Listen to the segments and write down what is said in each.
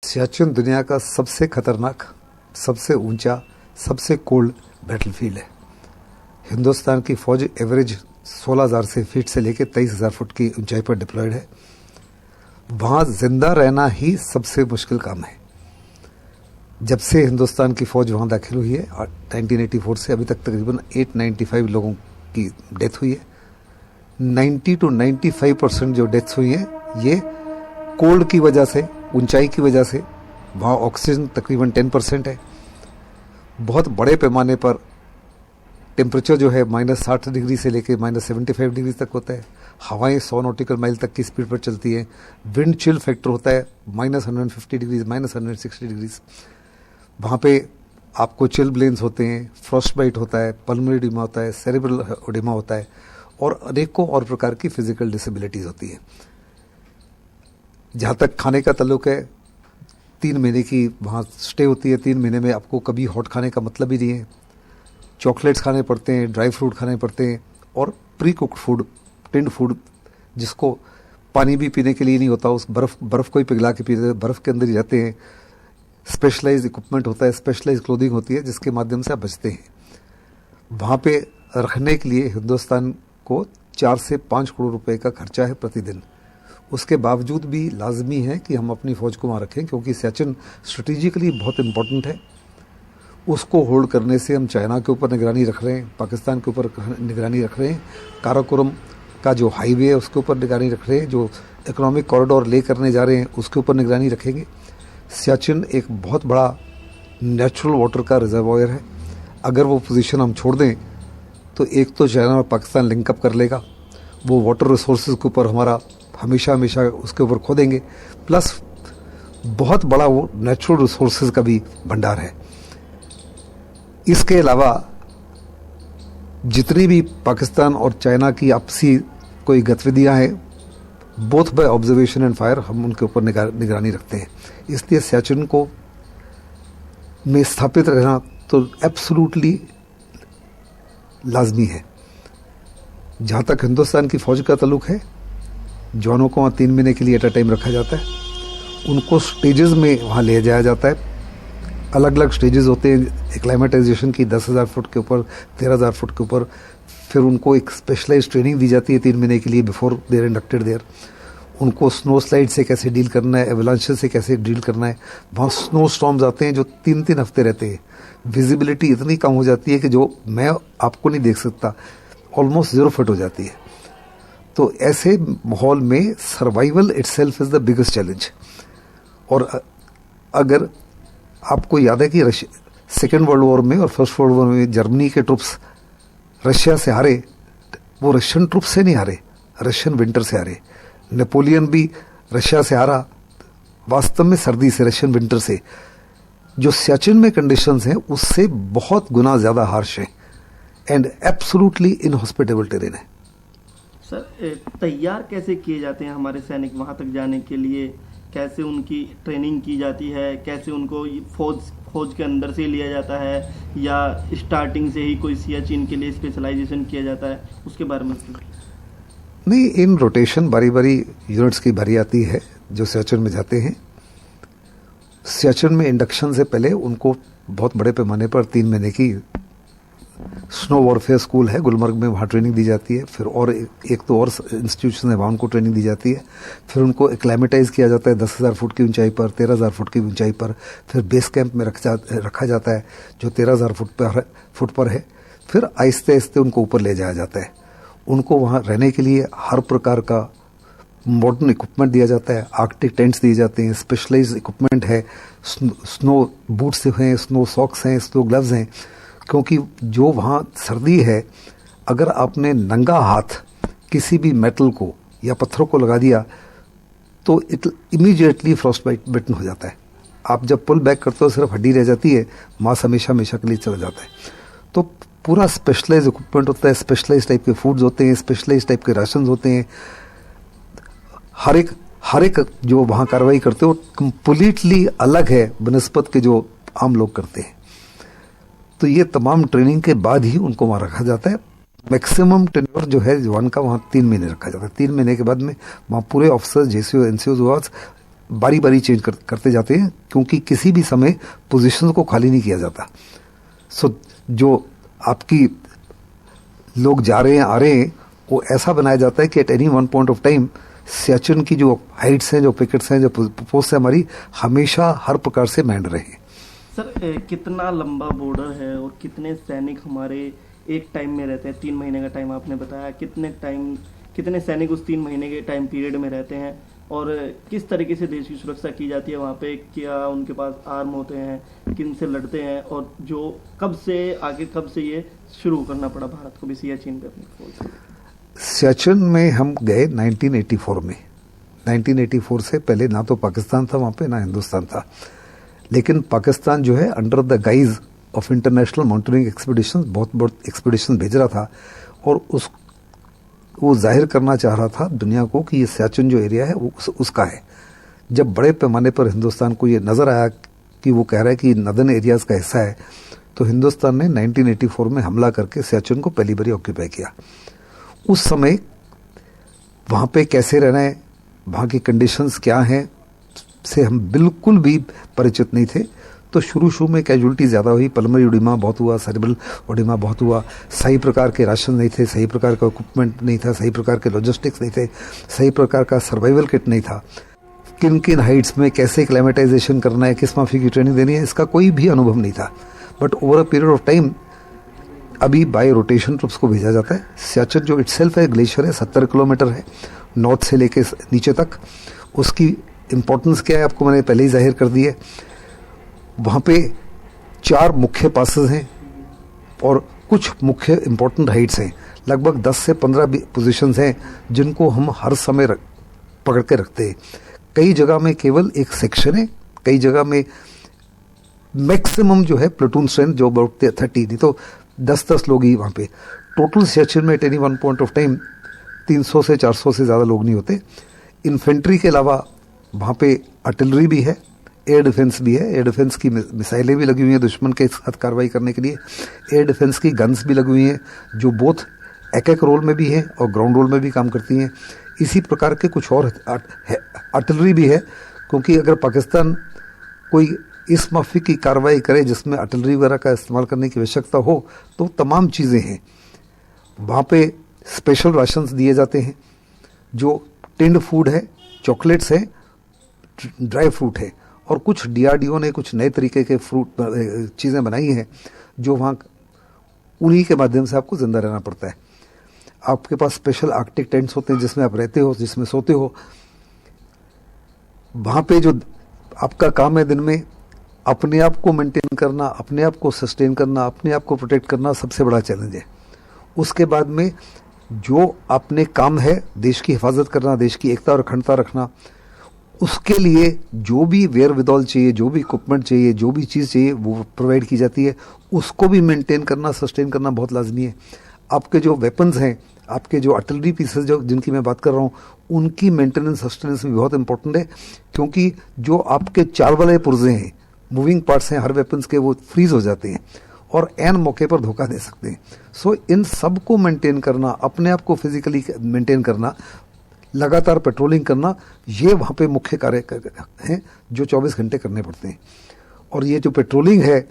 सियाचिन दुनिया का सबसे खतरनाक, सबसे ऊंचा, सबसे कोल्ड बैटलफील्ड है। हिंदुस्तान की फौज एवरेज 16,000 से फीट से लेकर 23,000 फुट की ऊंचाई पर डिप्लॉयड है। वहां जिंदा रहना ही सबसे मुश्किल काम है। जब से हिंदुस्तान की फौज वहां दाखिल हुई है 1984 से अभी तक तकरीबन 895 लोगों की डेथ हुई है। 90 to 95% जो डेथ्स हुई हैं ये कोल्ड की वजह से, ऊंचाई की वजह से। वहाँ ऑक्सीजन तकरीबन 10% है। बहुत बड़े पैमाने पर टेम्परेचर जो है -60 डिग्री से लेकर -75 डिग्री तक होता है। हवाएं 100 नॉटिकल माइल तक की स्पीड पर चलती हैं। विंड चिल फैक्टर होता है -150 डिग्रीज, -160 डिग्रीज। वहाँ पे आपको चिल ब्लेन्स होते हैं, फ्रॉस्ट बाइट होता है, पल्मोनरी एडिमा होता है, सेरेब्रल एडिमा होता है और अनेकों और प्रकार की फिजिकल डिसेबिलिटीज होती है। जहाँ तक खाने का ताल्लुक है, 3 महीने की वहाँ स्टे होती है। 3 महीने में आपको कभी हॉट खाने का मतलब ही नहीं है। चॉकलेट्स खाने पड़ते हैं, ड्राई फ्रूट खाने पड़ते हैं और pre cooked food, tinned food, जिसको पानी भी पीने के लिए नहीं होता, उस बर्फ़ को ही पिघला के पीते, बर्फ़ के अंदर ही रहते हैं। स्पेशलाइज इक्विपमेंट होता है, स्पेशलाइज क्लोथिंग होती है जिसके माध्यम से आप बचते हैं। वहाँ पे रखने के लिए हिंदुस्तान को 4 से 5 करोड़ रुपए का खर्चा है प्रतिदिन। उसके बावजूद भी लाजमी है कि हम अपनी फ़ौज को वहाँ रखें, क्योंकि सियाचिन स्ट्रेटेजिकली बहुत इम्पोर्टेंट है। उसको होल्ड करने से हम चाइना के ऊपर निगरानी रख रहे हैं, पाकिस्तान के ऊपर निगरानी रख रहे हैं, काराकोरम का जो हाईवे है उसके ऊपर निगरानी रख रहे हैं, जो इकोनॉमिक कॉरिडोर ले करने जा रहे हैं उसके ऊपर निगरानी रखेंगे। सियाचिन एक बहुत बड़ा नेचुरल वाटर का रिजर्वॉयर है। अगर वो पोजीशन हम छोड़ दें तो एक तो चाइना और पाकिस्तान लिंकअप कर लेगा, वो वाटर रिसोर्सेज के ऊपर हमारा हमेशा उसके ऊपर खोदेंगे, प्लस बहुत बड़ा वो नेचुरल रिसोर्सेज का भी भंडार है। इसके अलावा जितनी भी पाकिस्तान और चाइना की आपसी कोई गतिविधियां हैं, both by observation and fire, हम उनके ऊपर निगरानी रखते हैं। इसलिए सियाचिन को में स्थापित रहना तो एब्सोल्युटली लाजमी है। जहाँ तक हिंदुस्तान की फौज का ताल्लुक है, जवानों को वहाँ 3 महीने के लिए एट अ टाइम रखा जाता है। उनको स्टेजेस में वहाँ ले जाया जाता है। अलग अलग स्टेजेस होते हैं एक्लाइमेटाइजेशन की, 10,000 फुट के ऊपर, 13,000 फुट के ऊपर। फिर उनको एक स्पेशलाइज ट्रेनिंग दी जाती है 3 महीने के लिए बिफोर देयर इंडक्टेड देयर। उनको स्नो स्लाइड से कैसे डील करना है, एवलांचेस से कैसे डील करना है। वहाँ स्नो स्टॉर्म्स आते हैं जो 3-3 हफ्ते रहते हैं। विजिबिलिटी इतनी कम हो जाती है कि जो मैं आपको नहीं देख सकता, ऑलमोस्ट 0 फुट हो जाती है। तो ऐसे माहौल में survival itself is the biggest challenge. और अगर आपको याद है कि सेकेंड वर्ल्ड वॉर में और फर्स्ट वर्ल्ड वॉर में जर्मनी के ट्रुप्स रशिया से हारे, वो रशियन ट्रुप्स से नहीं हारे, रशियन विंटर से हारे। नेपोलियन भी रशिया से हारा वास्तव में सर्दी से, रशियन विंटर से। जो सियाचिन में कंडीशंस हैं उससे बहुत गुना ज़्यादा हार्श हैं एंड एब्सोल्युटली इनहॉस्पिटेबल टेरेन है। सर, तैयार कैसे किए जाते हैं हमारे सैनिक वहाँ तक जाने के लिए? कैसे उनकी ट्रेनिंग की जाती है? कैसे उनको फौज के अंदर से लिया जाता है या स्टार्टिंग से ही कोई सियाचिन के लिए स्पेशलाइजेशन किया जाता है? उसके बारे में नहीं, इन रोटेशन बारी बारी यूनिट्स की बारी आती है जो सियाचिन में जाते हैं। सियाचिन में इंडक्शन से पहले उनको बहुत बड़े पैमाने पर 3 महीने की स्नो वॉरफेयर स्कूल है गुलमर्ग में, वहाँ ट्रेनिंग दी जाती है। फिर और एक तो और इंस्टीट्यूशन है, वहाँ उनको ट्रेनिंग दी जाती है। फिर उनको एक्लाइमेटाइज किया जाता है 10,000 फुट की ऊंचाई पर, 13,000 फुट की ऊंचाई पर। फिर बेस कैंप में रखा जाता है जो 13,000 फुट पर है। फिर आहिस्ते आहिस्ते उनको ऊपर ले जाया जाता है। उनको वहाँ रहने के लिए हर प्रकार का मॉडर्न इक्विपमेंट दिया जाता है। आर्कटिक टेंट्स दिए जाते हैं, स्पेशलाइज इक्विपमेंट है, स्नो बूट्स हैं, स्नो सॉक्स हैं, स्नो ग्लव्स हैं। क्योंकि जो वहाँ सर्दी है, अगर आपने नंगा हाथ किसी भी मेटल को या पत्थरों को लगा दिया तो इट इमीडिएटली फ्रॉस्ट बाइटन हो जाता है। आप जब पुल बैक करते हो सिर्फ हड्डी रह जाती है, मांस हमेशा के लिए चला जाता है। तो पूरा स्पेशलाइज इक्विपमेंट होता है, स्पेशलाइज टाइप के फूड्स होते हैं, स्पेशलाइज टाइप के राशन होते हैं। हर एक जो वहाँ कार्रवाई करते हो कंप्लीटली अलग है बनस्पत के जो आम लोग करते हैं। तो ये तमाम ट्रेनिंग के बाद ही उनको वहाँ रखा जाता है। मैक्सिमम टेन्योर जो है जवान का वहाँ 3 महीने रखा जाता है। 3 महीने के बाद में वहाँ पूरे ऑफिसर्स, जेसीओ, एनसीओ बारी बारी चेंज करते जाते हैं, क्योंकि किसी भी समय पोजीशन को खाली नहीं किया जाता। सो जो आपकी लोग जा रहे हैं आ रहे हैं, वो ऐसा बनाया जाता है कि at any one point of time Siachen की जो हाइट्स हैं, जो पिकेट्स हैं, जो पोस्ट है हमारी, हमेशा हर प्रकार से मैंड रहे। सर कितना लंबा बॉर्डर है और कितने सैनिक हमारे एक टाइम में रहते हैं? 3 महीने का टाइम आपने बताया, कितने सैनिक उस 3 महीने के टाइम पीरियड में रहते हैं और किस तरीके से देश की सुरक्षा की जाती है वहाँ पे? क्या उनके पास आर्म होते हैं, किन से लड़ते हैं, और जो कब से ये शुरू करना पड़ा भारत को भी सियाचिन पे अपनी फौज? सियाचिन में हम गए 1984 में। 1984 से पहले ना तो पाकिस्तान था वहाँ पे, ना हिंदुस्तान था। लेकिन पाकिस्तान जो है under the guise of international mountaineering expedition बहुत एक्सपीडिशन भेज रहा था, और वो जाहिर करना चाह रहा था दुनिया को कि ये सियाचिन जो एरिया है वो उसका है। जब बड़े पैमाने पर हिंदुस्तान को ये नज़र आया कि वो कह रहा है कि नदर्न एरियाज़ का हिस्सा है, तो हिंदुस्तान ने 1984 में हमला करके सियाचिन को पहली बारी ऑक्यूपाई किया। उस समय वहाँ पे कैसे रहना है, वहाँ की कंडीशंस क्या हैं, से हम बिल्कुल भी परिचित नहीं थे। तो शुरू में कैजुअलिटी ज़्यादा हुई, पल्मोनरी एडिमा बहुत हुआ, सेरेब्रल एडिमा बहुत हुआ, सही प्रकार के राशन नहीं थे, सही प्रकार का इक्विपमेंट नहीं था, सही प्रकार के लॉजिस्टिक्स नहीं थे, सही प्रकार का सर्वाइवल किट नहीं था। किन किन हाइट्स में कैसे क्लाइमेटाइजेशन करना है, किस माफी की ट्रेनिंग देनी है, इसका कोई भी अनुभव नहीं था। But over a period of time अभी बाय रोटेशन ट्रुप्स को भेजा जाता है। सियाचिन जो इटसेल्फ है ग्लेशियर है, 70 किलोमीटर है नॉर्थ से लेके नीचे तक। उसकी इम्पोर्टेंस क्या है आपको मैंने पहले ही जाहिर कर दी है। वहाँ पे 4 मुख्य पासेस हैं और कुछ मुख्य इम्पोर्टेंट हाइट्स हैं। लगभग 10 से 15 पोजीशंस हैं जिनको हम हर समय पकड़ के रखते हैं। कई जगह में केवल एक सेक्शन है, कई जगह में मैक्सिमम जो है प्लेटून स्ट्रेंथ जो अबाउट 30, नहीं तो 10 लोग ही वहाँ पे। टोटल सेक्शन में at any one point of time 300 से 400 से ज़्यादा लोग नहीं होते। इन्फेंट्री के अलावा वहाँ पे आर्टिलरी भी है, एयर डिफेंस भी है। एयर डिफेंस की मिसाइलें भी लगी हुई हैं दुश्मन के साथ कार्रवाई करने के लिए। एयर डिफेंस की गन्स भी लगी हुई हैं जो बोथ एक रोल में भी हैं और ग्राउंड रोल में भी काम करती हैं। इसी प्रकार के कुछ और आर्टिलरी भी है, क्योंकि अगर पाकिस्तान कोई इस माफी की कार्रवाई करे जिसमें आर्टिलरी वगैरह का इस्तेमाल करने की आवश्यकता हो, तो तमाम चीज़ें हैं। वहाँ पे स्पेशल राशंस दिए जाते हैं, जो टिंड फूड है, चॉकलेट्स है, ड्राई फ्रूट है, और कुछ डीआरडीओ ने कुछ नए तरीके के फ्रूट चीज़ें बनाई हैं जो वहाँ उन्हीं के माध्यम से आपको ज़िंदा रहना पड़ता है। आपके पास स्पेशल आर्कटिक टेंट्स होते हैं जिसमें आप रहते हो, जिसमें सोते हो। वहाँ पे जो आपका काम है दिन में अपने आप को मेंटेन करना, अपने आप को सस्टेन करना, अपने आप को प्रोटेक्ट करना सबसे बड़ा चैलेंज है। उसके बाद में जो अपने काम है देश की हिफाजत करना, देश की एकता और अखंडता रखना, उसके लिए जो भी वेयर विदॉल चाहिए, जो भी इक्विपमेंट चाहिए, जो भी चीज़ चाहिए वो प्रोवाइड की जाती है। उसको भी मेंटेन करना, सस्टेन करना बहुत लाजमी है। आपके जो वेपन्स हैं, आपके जो आर्टिलरी पीसेस जो जिनकी मैं बात कर रहा हूँ, उनकी मेंटेनेंस सस्टेनेंस भी बहुत इंपॉर्टेंट है, क्योंकि जो आपके चाल वाले पुर्जे हैं, मूविंग पार्ट्स हैं हर वेपन्स के, वो फ्रीज हो जाते हैं और एन मौके पर धोखा दे सकते हैं। सो इन सब को मेंटेन करना, अपने आप को फिजिकली मेंटेन करना, लगातार पेट्रोलिंग करना, ये वहाँ पे मुख्य कार्य हैं जो 24 घंटे करने पड़ते हैं। और ये जो पेट्रोलिंग है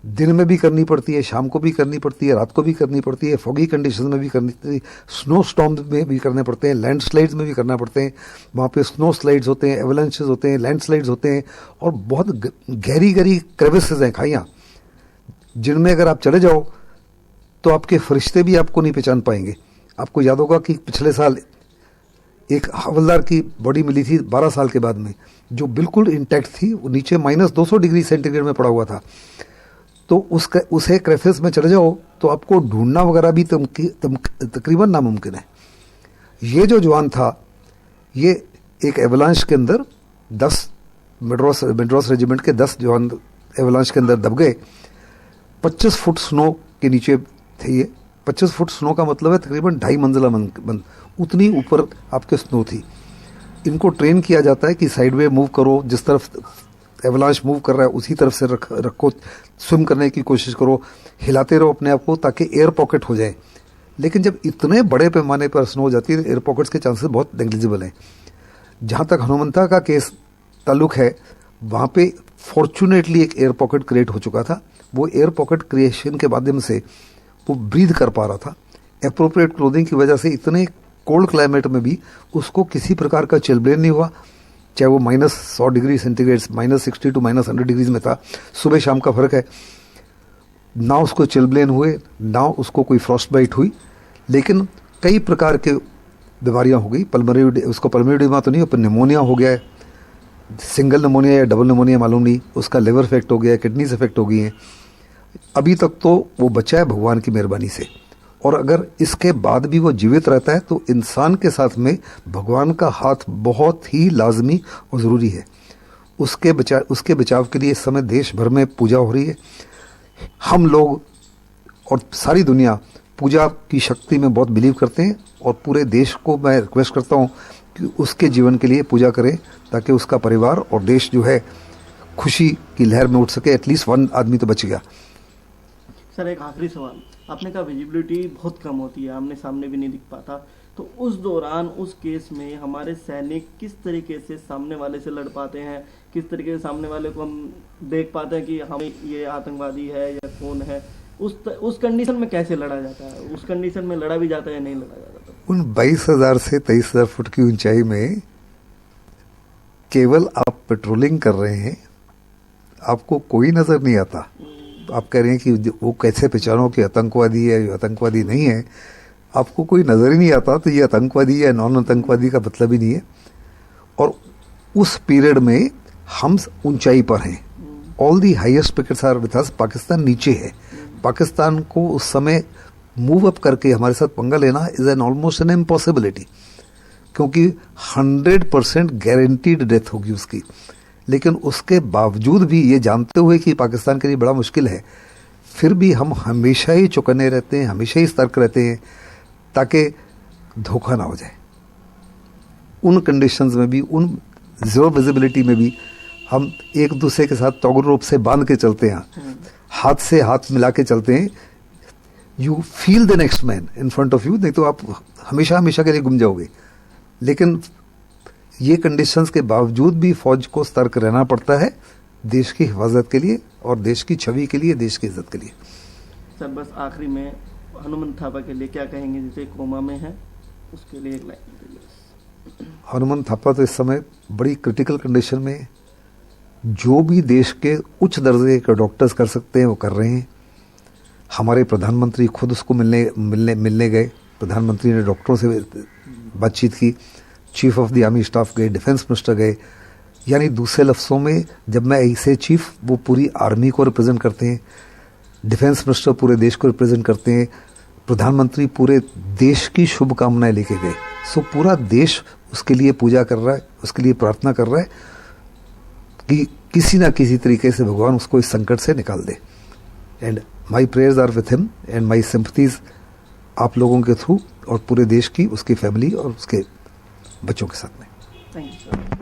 दिन में भी करनी पड़ती है, शाम को भी करनी पड़ती है, रात को भी करनी पड़ती है, फॉगी कंडीशन में भी करनी पड़ती है, स्नो स्टॉर्म में भी करने पड़ते हैं, लैंडस्लाइड्स में भी करना पड़ते हैं। वहाँ पे स्नो स्लाइड्स होते हैं, एवलांचेस होते हैं, लैंडस्लाइड्स होते हैं, और बहुत गहरी गहरी क्रेविसेस हैं, खाइयाँ, जिनमें अगर आप चले जाओ तो आपके फरिश्ते भी आपको नहीं पहचान पाएंगे। आपको याद होगा कि पिछले साल एक हवलदार की बॉडी मिली थी 12 साल के बाद में, जो बिल्कुल इंटैक्ट थी, वो नीचे -200 डिग्री सेंटीग्रेड में पड़ा हुआ था। तो उसे क्रेफिस में चले जाओ तो आपको ढूंढना वगैरह भी तकरीबन नामुमकिन है। ये जो जवान था, ये एक एवलांच के अंदर 10 मेड्रॉस रेजिमेंट के 10 जवान एवलांच के अंदर दब गए। 25 फुट स्नो के नीचे थे ये। 25 फुट स्नो का मतलब है तकरीबन 2.5 मंजिला बंद, उतनी ऊपर आपके स्नो थी। इनको ट्रेन किया जाता है कि साइड वे मूव करो, जिस तरफ एवलांच मूव कर रहा है उसी तरफ से रखो, स्विम करने की कोशिश करो, हिलाते रहो अपने आप को ताकि एयर पॉकेट हो जाए। लेकिन जब इतने बड़े पैमाने पर स्नो हो जाती है तो एयर पॉकेट्स के चांसेस बहुत नेग्लिजिबल हैं। जहाँ तक हनुमंता का केस ताल्लुक है, वहाँ पे फॉर्चुनेटली एक एयर पॉकेट क्रिएट हो चुका था। वो एयर पॉकेट क्रिएशन के माध्यम से वो ब्रीथ कर पा रहा था। एप्रोप्रिएट क्लोथिंग की वजह से इतने कोल्ड क्लाइमेट में भी उसको किसी प्रकार का चिलब्लेन नहीं हुआ, चाहे वो -100 डिग्री सेंटीग्रेड, -60 टू -100 डिग्रीज में था। सुबह शाम का फर्क है। ना उसको चिलब्लेन हुए, ना उसको कोई फ्रॉस्ट बाइट हुई, लेकिन कई प्रकार के बीमारियां हो गई। उसको पल्मोनरी एडिमा तो नहीं, पर निमोनिया हो गया है, सिंगल निमोनिया या डबल निमोनिया मालूम नहीं, उसका लिवर इफेक्ट हो गया है, किडनीज इफेक्ट हो गई हैं। अभी तक तो वो बचा है भगवान की मेहरबानी से, और अगर इसके बाद भी वो जीवित रहता है तो इंसान के साथ में भगवान का हाथ बहुत ही लाजमी और ज़रूरी है। उसके बचाव के लिए इस समय देश भर में पूजा हो रही है। हम लोग और सारी दुनिया पूजा की शक्ति में बहुत बिलीव करते हैं, और पूरे देश को मैं रिक्वेस्ट करता हूँ कि उसके जीवन के लिए पूजा करें, ताकि उसका परिवार और देश जो है खुशी की लहर में उठ सके। एटलीस्ट वन आदमी तो बच गया। सर, एक आखिरी सवाल। आपने कहा विजिबिलिटी बहुत कम होती है, आमने सामने भी नहीं दिख पाता, तो उस दौरान उस केस में हमारे सैनिक किस तरीके से सामने वाले से लड़ पाते हैं? किस तरीके से सामने वाले को हम देख पाते हैं कि हम ये आतंकवादी है या कौन है? उस कंडीशन में कैसे लड़ा जाता है? उस कंडीशन में लड़ा भी जाता है या नहीं लड़ा जाता? उन 22,000 से 23,000 फुट की ऊंचाई में केवल आप पेट्रोलिंग कर रहे हैं, आपको कोई नजर नहीं आता। आप कह रहे हैं कि वो कैसे पहचानो कि आतंकवादी है या आतंकवादी नहीं है, आपको कोई नजर ही नहीं आता, तो ये आतंकवादी या नॉन आतंकवादी का मतलब ही नहीं है। और उस पीरियड में हम ऊंचाई पर हैं। All the highest pickets are with us. Pakistan नीचे है। पाकिस्तान को उस समय मूव अप करके हमारे साथ पंगा लेना is an almost an impossibility, क्योंकि 100% गारंटीड डेथ होगी उसकी। लेकिन उसके बावजूद भी, ये जानते हुए कि पाकिस्तान के लिए बड़ा मुश्किल है, फिर भी हम हमेशा ही चौकन्ने रहते हैं, हमेशा ही सतर्क रहते हैं, ताकि धोखा ना हो जाए। उन कंडीशंस में भी, उन जीरो विजिबिलिटी में भी हम एक दूसरे के साथ टॉगल रोप से बांध के चलते हैं, हाथ से हाथ मिला के चलते हैं। You feel the next man in front of you, नहीं तो आप हमेशा हमेशा के लिए गुम जाओगे। लेकिन ये कंडीशंस के बावजूद भी फौज को सतर्क रहना पड़ता है, देश की हिफाजत के लिए और देश की छवि के लिए, देश की इज्जत के लिए। सर, बस आखिरी में हनुमंत थापा के लिए क्या कहेंगे, जैसे कोमा में है, उसके लिए एक लाइन। हनुमंत थापा तो इस समय बड़ी क्रिटिकल कंडीशन में, जो भी देश के उच्च दर्जे के डॉक्टर्स कर सकते हैं वो कर रहे हैं। हमारे प्रधानमंत्री खुद उसको मिलने गए। प्रधानमंत्री ने डॉक्टरों से बातचीत की, chief of the army staff गए, डिफेंस मिनिस्टर गए। यानी दूसरे लफ्ज़ों में, जब मैं ऐसे चीफ, वो पूरी आर्मी को रिप्रेजेंट करते हैं, डिफेंस मिनिस्टर पूरे देश को रिप्रेजेंट करते हैं, प्रधानमंत्री पूरे देश की शुभकामनाएं लेके गए। सो पूरा देश उसके लिए पूजा कर रहा है, उसके लिए प्रार्थना कर रहा है कि किसी ना किसी तरीके से भगवान उसको इस संकट से निकाल दे। And my prayers are with him and my sympathies आप लोगों के थ्रू और पूरे देश की, उसकी फैमिली और उसके बच्चों के साथ में। Thank you sir.